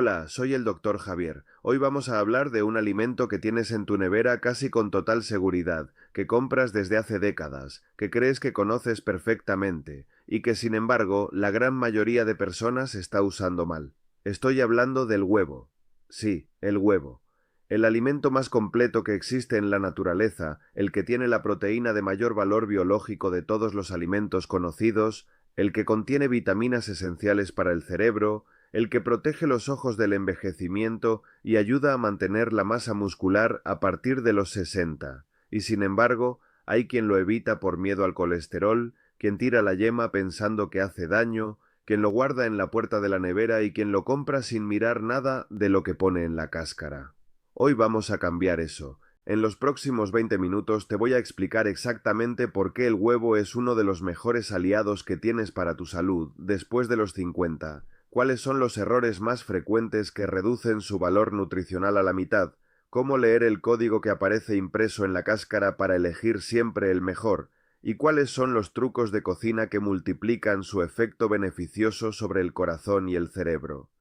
Hola, soy el doctor Javier. Hoy vamos a hablar de un alimento que tienes en tu nevera casi con total seguridad, que compras desde hace décadas, que crees que conoces perfectamente, y que sin embargo la gran mayoría de personas está usando mal. Estoy hablando del huevo. Sí, el huevo. El alimento más completo que existe en la naturaleza, el que tiene la proteína de mayor valor biológico de todos los alimentos conocidos, el que contiene vitaminas esenciales para el cerebro, el que protege los ojos del envejecimiento y ayuda a mantener la masa muscular a partir de los 60. Y sin embargo, hay quien lo evita por miedo al colesterol, quien tira la yema pensando que hace daño, quien lo guarda en la puerta de la nevera y quien lo compra sin mirar nada de lo que pone en la cáscara. Hoy vamos a cambiar eso. En los próximos 20 minutos te voy a explicar exactamente por qué el huevo es uno de los mejores aliados que tienes para tu salud después de los 50. ¿Cuáles son los errores más frecuentes que reducen su valor nutricional a la mitad? ¿Cómo leer el código que aparece impreso en la cáscara para elegir siempre el mejor? ¿Y cuáles son los trucos de cocina que multiplican su efecto beneficioso sobre el corazón y el cerebro?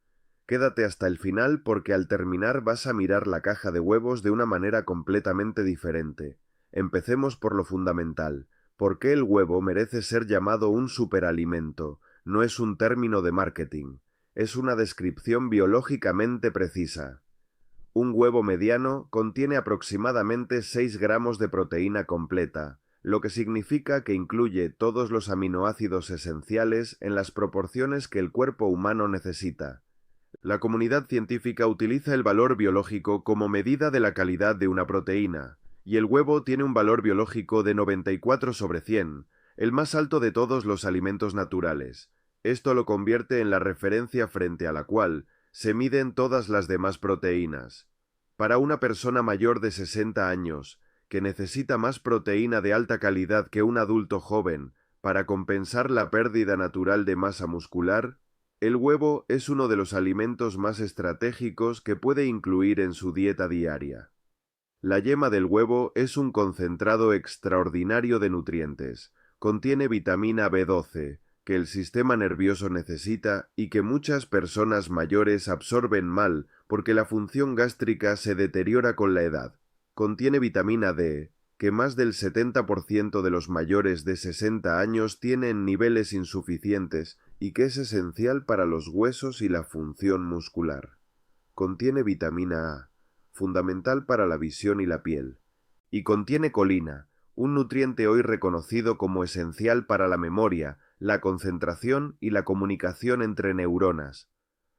Quédate hasta el final porque al terminar vas a mirar la caja de huevos de una manera completamente diferente. Empecemos por lo fundamental. ¿Por qué el huevo merece ser llamado un superalimento? No es un término de marketing. Es una descripción biológicamente precisa. Un huevo mediano contiene aproximadamente 6 gramos de proteína completa, lo que significa que incluye todos los aminoácidos esenciales en las proporciones que el cuerpo humano necesita. La comunidad científica utiliza el valor biológico como medida de la calidad de una proteína, y el huevo tiene un valor biológico de 94 sobre 100, el más alto de todos los alimentos naturales. Esto lo convierte en la referencia frente a la cual se miden todas las demás proteínas. Para una persona mayor de 60 años, que necesita más proteína de alta calidad que un adulto joven para compensar la pérdida natural de masa muscular, el huevo es uno de los alimentos más estratégicos que puede incluir en su dieta diaria. La yema del huevo es un concentrado extraordinario de nutrientes. Contiene vitamina B12, que el sistema nervioso necesita y que muchas personas mayores absorben mal porque la función gástrica se deteriora con la edad. Contiene vitamina D, que más del 70% de los mayores de 60 años tienen niveles insuficientes y que es esencial para los huesos y la función muscular. Contiene vitamina A, fundamental para la visión y la piel. Y contiene colina, un nutriente hoy reconocido como esencial para la memoria, la concentración y la comunicación entre neuronas.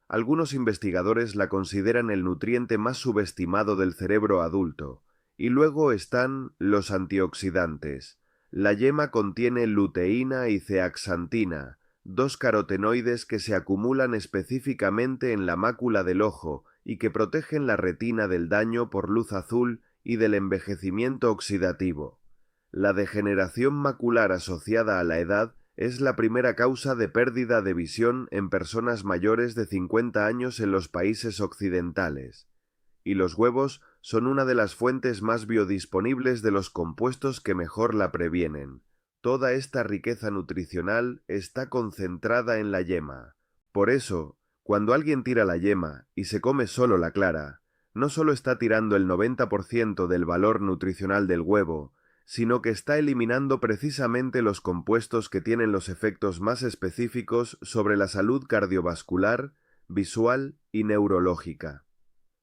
Algunos investigadores la consideran el nutriente más subestimado del cerebro adulto. Y luego están los antioxidantes. La yema contiene luteína y zeaxantina, dos carotenoides que se acumulan específicamente en la mácula del ojo y que protegen la retina del daño por luz azul y del envejecimiento oxidativo. La degeneración macular asociada a la edad es la primera causa de pérdida de visión en personas mayores de 50 años en los países occidentales. Y los huevos son una de las fuentes más biodisponibles de los compuestos que mejor la previenen. Toda esta riqueza nutricional está concentrada en la yema. Por eso, cuando alguien tira la yema y se come solo la clara, no solo está tirando el 90% del valor nutricional del huevo, sino que está eliminando precisamente los compuestos que tienen los efectos más específicos sobre la salud cardiovascular, visual y neurológica.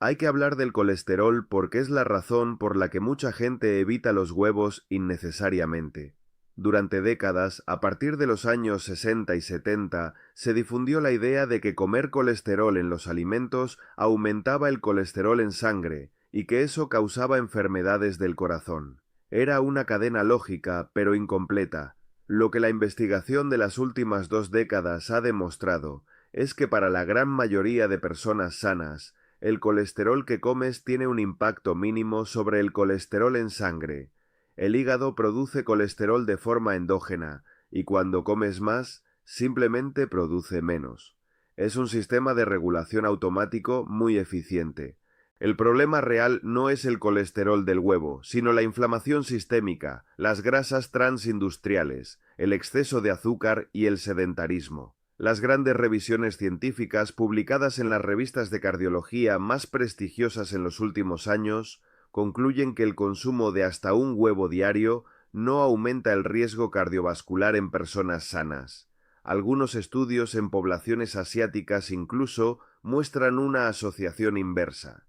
Hay que hablar del colesterol porque es la razón por la que mucha gente evita los huevos innecesariamente. Durante décadas, a partir de los años 60 y 70, se difundió la idea de que comer colesterol en los alimentos aumentaba el colesterol en sangre y que eso causaba enfermedades del corazón. Era una cadena lógica, pero incompleta. Lo que la investigación de las últimas 2 décadas ha demostrado es que para la gran mayoría de personas sanas, el colesterol que comes tiene un impacto mínimo sobre el colesterol en sangre. El hígado produce colesterol de forma endógena, y cuando comes más, simplemente produce menos. Es un sistema de regulación automático muy eficiente. El problema real no es el colesterol del huevo, sino la inflamación sistémica, las grasas transindustriales, el exceso de azúcar y el sedentarismo. Las grandes revisiones científicas publicadas en las revistas de cardiología más prestigiosas en los últimos años concluyen que el consumo de hasta un huevo diario no aumenta el riesgo cardiovascular en personas sanas. Algunos estudios en poblaciones asiáticas incluso muestran una asociación inversa.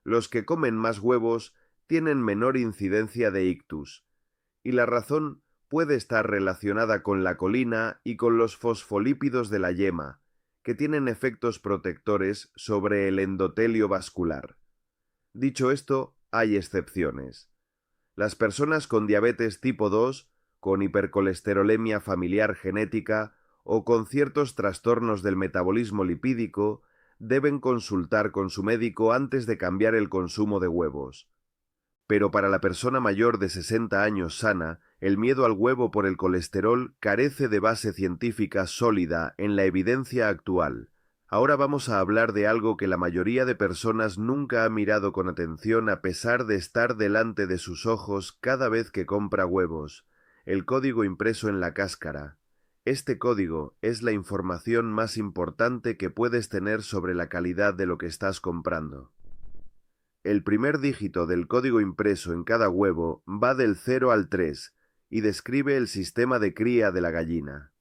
Los que comen más huevos tienen menor incidencia de ictus, y la razón puede estar relacionada con la colina y con los fosfolípidos de la yema, que tienen efectos protectores sobre el endotelio vascular. Dicho esto, hay excepciones. Las personas con diabetes tipo 2, con hipercolesterolemia familiar genética o con ciertos trastornos del metabolismo lipídico deben consultar con su médico antes de cambiar el consumo de huevos. Pero para la persona mayor de 60 años sana, el miedo al huevo por el colesterol carece de base científica sólida en la evidencia actual. Ahora vamos a hablar de algo que la mayoría de personas nunca ha mirado con atención a pesar de estar delante de sus ojos cada vez que compra huevos: el código impreso en la cáscara. Este código es la información más importante que puedes tener sobre la calidad de lo que estás comprando. El primer dígito del código impreso en cada huevo va del 0 al 3 y describe el sistema de cría de la gallina.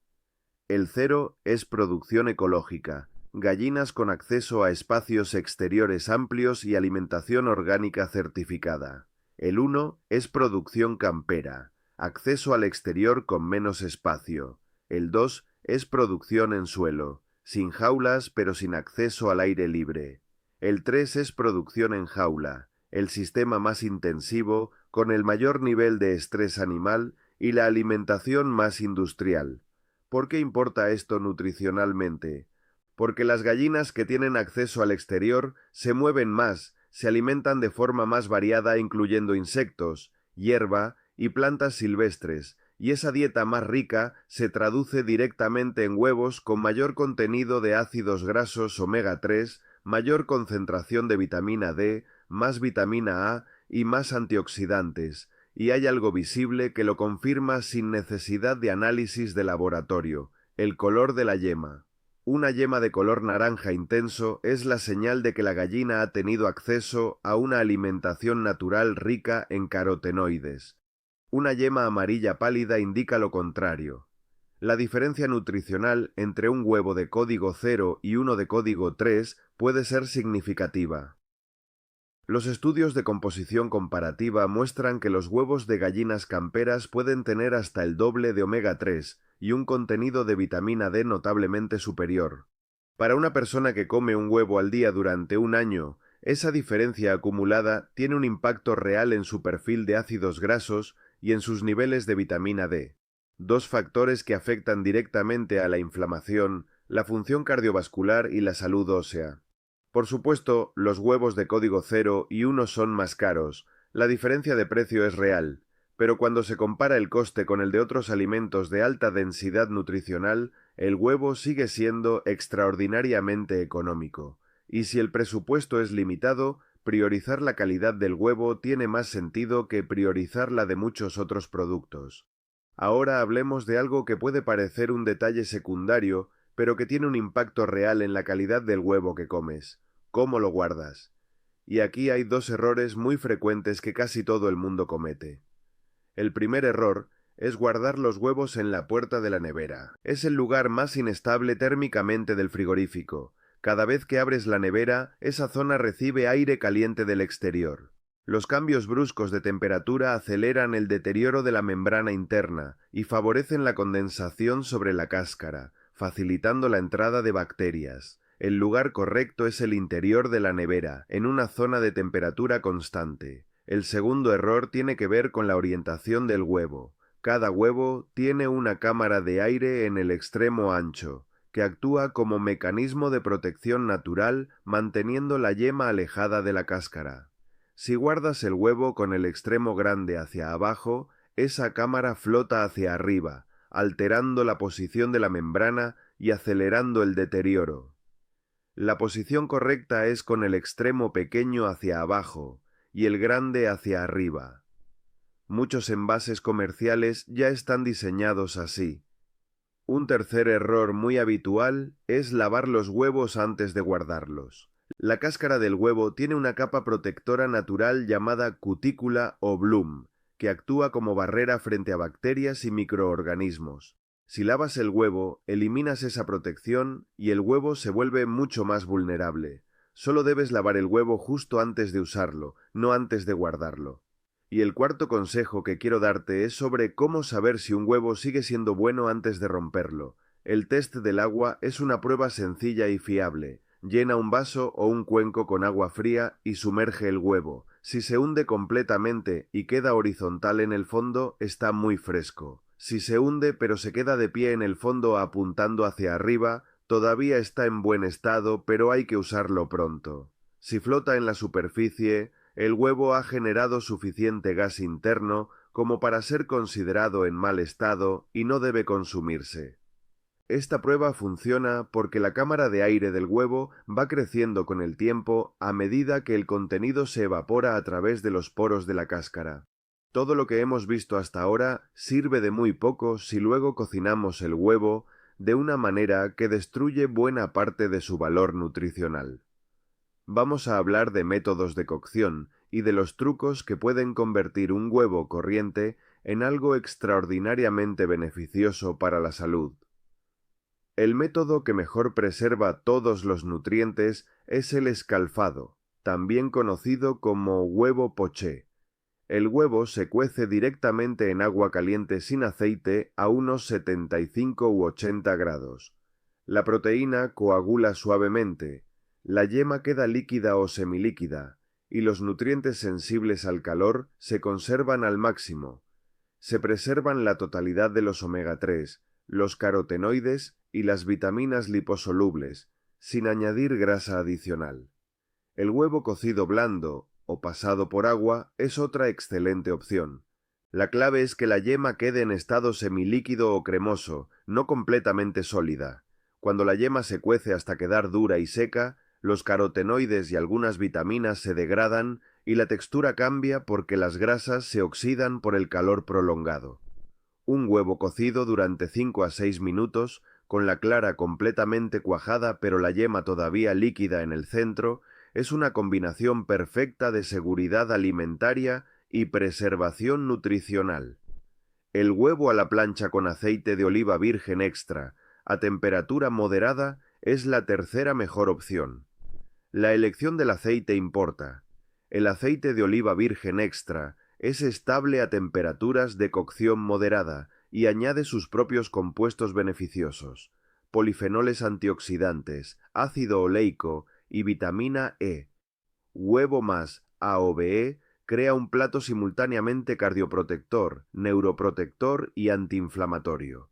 El 0 es producción ecológica, gallinas con acceso a espacios exteriores amplios y alimentación orgánica certificada. El 1 es producción campera, acceso al exterior con menos espacio. El 2 es producción en suelo, sin jaulas pero sin acceso al aire libre. El 3 es producción en jaula, el sistema más intensivo, con el mayor nivel de estrés animal y la alimentación más industrial. ¿Por qué importa esto nutricionalmente? Porque las gallinas que tienen acceso al exterior se mueven más, se alimentan de forma más variada incluyendo insectos, hierba y plantas silvestres, y esa dieta más rica se traduce directamente en huevos con mayor contenido de ácidos grasos omega 3, mayor concentración de vitamina D, más vitamina A y más antioxidantes, y hay algo visible que lo confirma sin necesidad de análisis de laboratorio: el color de la yema. Una yema de color naranja intenso es la señal de que la gallina ha tenido acceso a una alimentación natural rica en carotenoides. Una yema amarilla pálida indica lo contrario. La diferencia nutricional entre un huevo de código 0 y uno de código 3 puede ser significativa. Los estudios de composición comparativa muestran que los huevos de gallinas camperas pueden tener hasta el doble de omega 3 y un contenido de vitamina D notablemente superior. Para una persona que come un huevo al día durante un año, esa diferencia acumulada tiene un impacto real en su perfil de ácidos grasos y en sus niveles de vitamina D, dos factores que afectan directamente a la inflamación, la función cardiovascular y la salud ósea. Por supuesto, los huevos de código 0 y 1 son más caros, la diferencia de precio es real, pero cuando se compara el coste con el de otros alimentos de alta densidad nutricional, el huevo sigue siendo extraordinariamente económico. Y si el presupuesto es limitado, priorizar la calidad del huevo tiene más sentido que priorizar la de muchos otros productos. Ahora hablemos de algo que puede parecer un detalle secundario, pero que tiene un impacto real en la calidad del huevo que comes: ¿cómo lo guardas? Y aquí hay dos errores muy frecuentes que casi todo el mundo comete. El primer error es guardar los huevos en la puerta de la nevera. Es el lugar más inestable térmicamente del frigorífico. Cada vez que abres la nevera, esa zona recibe aire caliente del exterior. Los cambios bruscos de temperatura aceleran el deterioro de la membrana interna y favorecen la condensación sobre la cáscara, facilitando la entrada de bacterias. El lugar correcto es el interior de la nevera, en una zona de temperatura constante. El segundo error tiene que ver con la orientación del huevo. Cada huevo tiene una cámara de aire en el extremo ancho, que actúa como mecanismo de protección natural, manteniendo la yema alejada de la cáscara. Si guardas el huevo con el extremo grande hacia abajo, esa cámara flota hacia arriba, alterando la posición de la membrana y acelerando el deterioro. La posición correcta es con el extremo pequeño hacia abajo y el grande hacia arriba. Muchos envases comerciales ya están diseñados así. Un tercer error muy habitual es lavar los huevos antes de guardarlos. La cáscara del huevo tiene una capa protectora natural llamada cutícula o bloom, que actúa como barrera frente a bacterias y microorganismos. Si lavas el huevo, eliminas esa protección y el huevo se vuelve mucho más vulnerable. Solo debes lavar el huevo justo antes de usarlo, no antes de guardarlo. Y el cuarto consejo que quiero darte es sobre cómo saber si un huevo sigue siendo bueno antes de romperlo. El test del agua es una prueba sencilla y fiable. Llena un vaso o un cuenco con agua fría y sumerge el huevo. Si se hunde completamente y queda horizontal en el fondo, está muy fresco. Si se hunde pero se queda de pie en el fondo apuntando hacia arriba, todavía está en buen estado, pero hay que usarlo pronto. Si flota en la superficie, el huevo ha generado suficiente gas interno como para ser considerado en mal estado y no debe consumirse. Esta prueba funciona porque la cámara de aire del huevo va creciendo con el tiempo a medida que el contenido se evapora a través de los poros de la cáscara. Todo lo que hemos visto hasta ahora sirve de muy poco si luego cocinamos el huevo de una manera que destruye buena parte de su valor nutricional. Vamos a hablar de métodos de cocción y de los trucos que pueden convertir un huevo corriente en algo extraordinariamente beneficioso para la salud. El método que mejor preserva todos los nutrientes es el escalfado, también conocido como huevo poché. El huevo se cuece directamente en agua caliente sin aceite a unos 75 u 80 grados. La proteína coagula suavemente, la yema queda líquida o semilíquida, y los nutrientes sensibles al calor se conservan al máximo. Se preservan la totalidad de los omega 3, los carotenoides y las vitaminas liposolubles, sin añadir grasa adicional. El huevo cocido blando o pasado por agua es otra excelente opción. La clave es que la yema quede en estado semilíquido o cremoso, no completamente sólida. Cuando la yema se cuece hasta quedar dura y seca, los carotenoides y algunas vitaminas se degradan y la textura cambia porque las grasas se oxidan por el calor prolongado. Un huevo cocido durante 5 a 6 minutos, con la clara completamente cuajada pero la yema todavía líquida en el centro, es una combinación perfecta de seguridad alimentaria y preservación nutricional. El huevo a la plancha con aceite de oliva virgen extra, a temperatura moderada, es la tercera mejor opción. La elección del aceite importa. El aceite de oliva virgen extra es estable a temperaturas de cocción moderada y añade sus propios compuestos beneficiosos, polifenoles antioxidantes, ácido oleico y vitamina E. Huevo más AOVE crea un plato simultáneamente cardioprotector, neuroprotector y antiinflamatorio.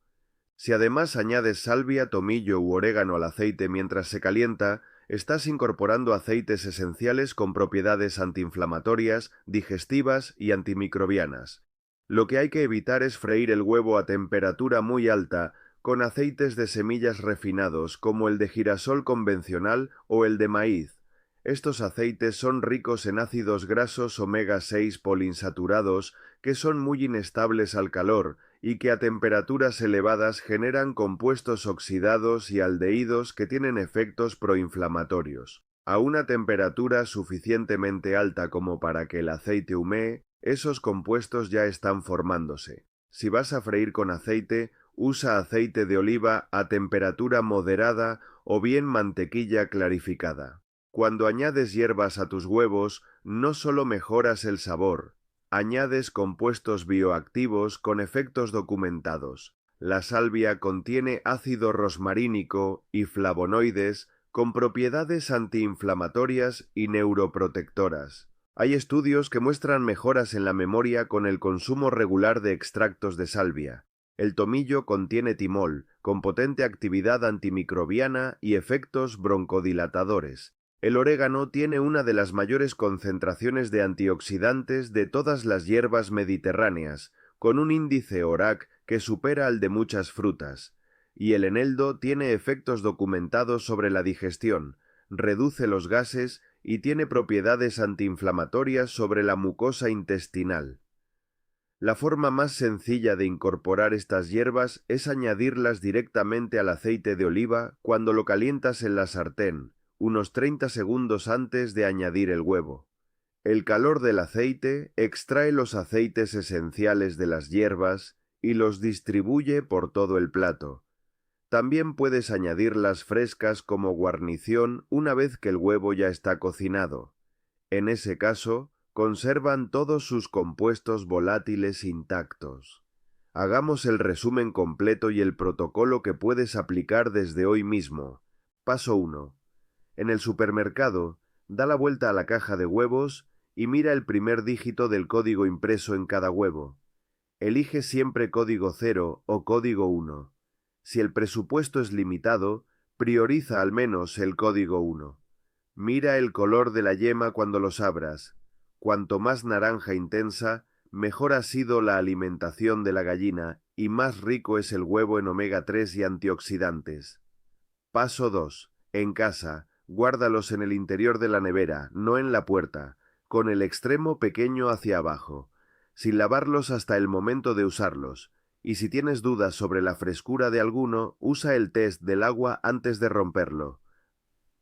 Si además añades salvia, tomillo u orégano al aceite mientras se calienta, estás incorporando aceites esenciales con propiedades antiinflamatorias, digestivas y antimicrobianas. Lo que hay que evitar es freír el huevo a temperatura muy alta con aceites de semillas refinados como el de girasol convencional o el de maíz. Estos aceites son ricos en ácidos grasos omega 6 poliinsaturados que son muy inestables al calor y que a temperaturas elevadas generan compuestos oxidados y aldehídos que tienen efectos proinflamatorios. A una temperatura suficientemente alta como para que el aceite humee, esos compuestos ya están formándose. Si vas a freír con aceite, usa aceite de oliva a temperatura moderada o bien mantequilla clarificada. Cuando añades hierbas a tus huevos, no solo mejoras el sabor, añades compuestos bioactivos con efectos documentados. La salvia contiene ácido rosmarínico y flavonoides con propiedades antiinflamatorias y neuroprotectoras. Hay estudios que muestran mejoras en la memoria con el consumo regular de extractos de salvia. El tomillo contiene timol, con potente actividad antimicrobiana y efectos broncodilatadores. El orégano tiene una de las mayores concentraciones de antioxidantes de todas las hierbas mediterráneas, con un índice ORAC que supera al de muchas frutas. Y el eneldo tiene efectos documentados sobre la digestión, reduce los gases y tiene propiedades antiinflamatorias sobre la mucosa intestinal. La forma más sencilla de incorporar estas hierbas es añadirlas directamente al aceite de oliva cuando lo calientas en la sartén, unos 30 segundos antes de añadir el huevo. El calor del aceite extrae los aceites esenciales de las hierbas y los distribuye por todo el plato. También puedes añadirlas frescas como guarnición una vez que el huevo ya está cocinado. En ese caso, conservan todos sus compuestos volátiles intactos. Hagamos el resumen completo y el protocolo que puedes aplicar desde hoy mismo. Paso 1. En el supermercado, da la vuelta a la caja de huevos y mira el primer dígito del código impreso en cada huevo. Elige siempre código 0 o código 1. Si el presupuesto es limitado, prioriza al menos el código 1. Mira el color de la yema cuando los abras. Cuanto más naranja intensa, mejor ha sido la alimentación de la gallina y más rico es el huevo en omega 3 y antioxidantes. Paso 2. En casa, guárdalos en el interior de la nevera, no en la puerta, con el extremo pequeño hacia abajo, sin lavarlos hasta el momento de usarlos. Y si tienes dudas sobre la frescura de alguno, usa el test del agua antes de romperlo.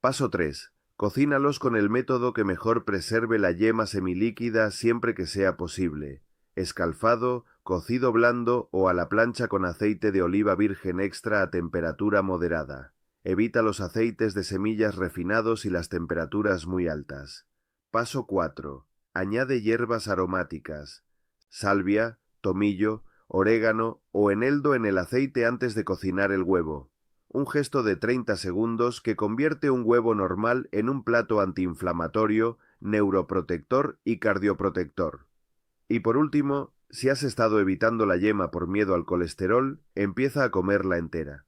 Paso 3. Cocínalos con el método que mejor preserve la yema semilíquida siempre que sea posible. Escalfado, cocido blando o a la plancha con aceite de oliva virgen extra a temperatura moderada. Evita los aceites de semillas refinados y las temperaturas muy altas. Paso 4. Añade hierbas aromáticas. Salvia, tomillo, orégano o eneldo en el aceite antes de cocinar el huevo. Un gesto de 30 segundos que convierte un huevo normal en un plato antiinflamatorio, neuroprotector y cardioprotector. Y por último, si has estado evitando la yema por miedo al colesterol, empieza a comerla entera.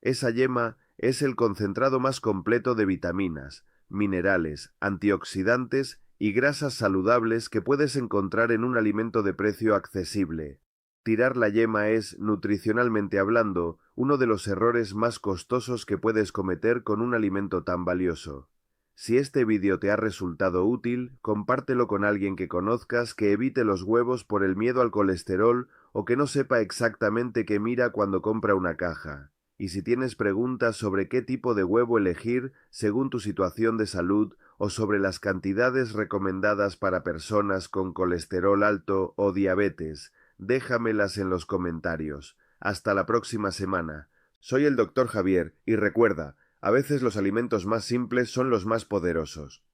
Esa yema es el concentrado más completo de vitaminas, minerales, antioxidantes y grasas saludables que puedes encontrar en un alimento de precio accesible. Tirar la yema es, nutricionalmente hablando, uno de los errores más costosos que puedes cometer con un alimento tan valioso. Si este vídeo te ha resultado útil, compártelo con alguien que conozcas que evite los huevos por el miedo al colesterol o que no sepa exactamente qué mira cuando compra una caja. Y si tienes preguntas sobre qué tipo de huevo elegir según tu situación de salud o sobre las cantidades recomendadas para personas con colesterol alto o diabetes, déjamelas en los comentarios. Hasta la próxima semana. Soy el Dr. Javier y recuerda, a veces los alimentos más simples son los más poderosos.